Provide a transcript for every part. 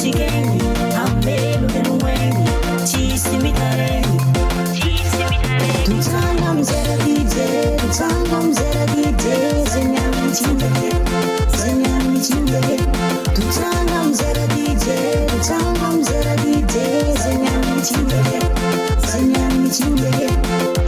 tsigeny amelo eloegny tsisy mitaregny totsagno amizay raha DJ totsagno amizay raha DJ zay miaro mitsingake zay miaro mitsingake totsagno amizay raha DJ totsagno amizay raha DJ zay miaro mitsingake zay miaro mitsingake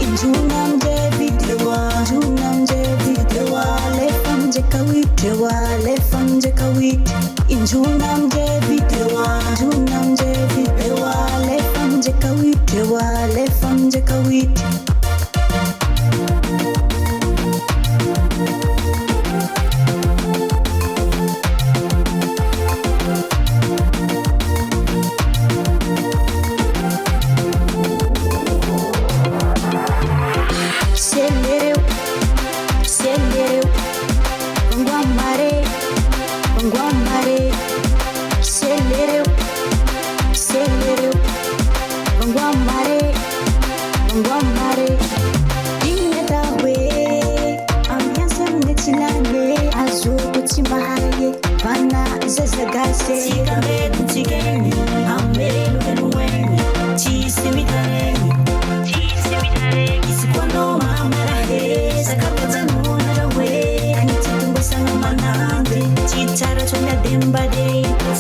injona amizay videoa injona amizay videoa lefa amizay kawitewa lefa amizay kawite injona amizay videoa injona amizay videoa lefa amizay kawitewa lefa amizay kawite VANA ZAZA GASY Sikamedo tsigeny amelo eloegny tsisy mitaregny izy koa anao mamarahe sakafajanoana raha hoe agnaty tombasana manandry tsy tsara tsao miadembade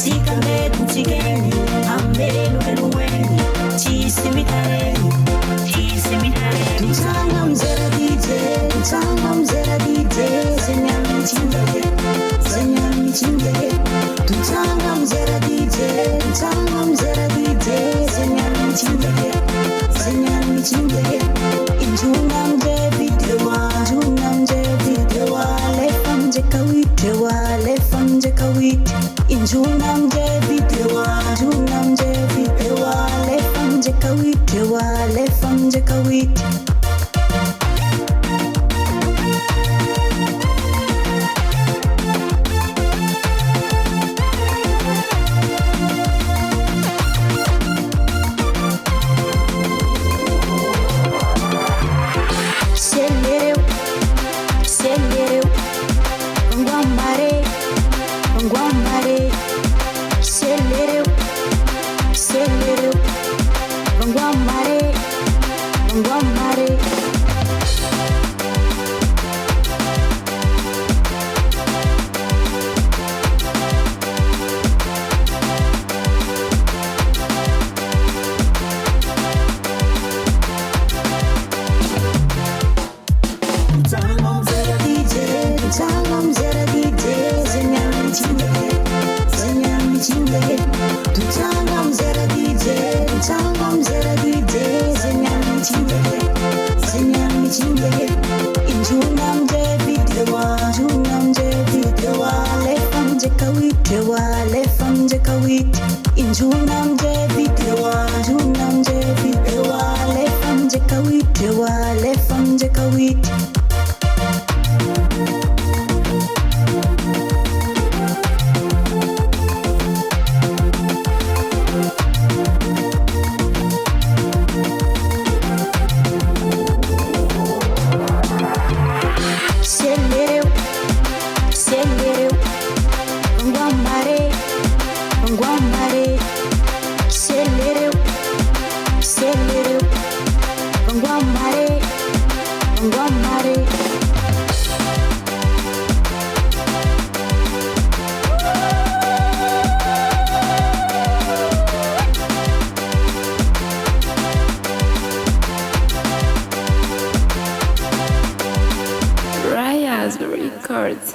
sikamedo tsigeny amelo eloegny tsisy mitaregny totsagno amizay raha DJ totsagno amizay raha DJ zay miaro mitsingake zay miaro mitsingake totsagno amizay raha DJ totsagno amizay raha DJ zay miaro mitsingake zay miaro mitsingake injona amizay videoa injona amizay videoa lefa amizay kawitewa lefa amizay kawite injona amizay videoa injona amizay videoa lefa amizay kawitewa lefa amizay kawite Records.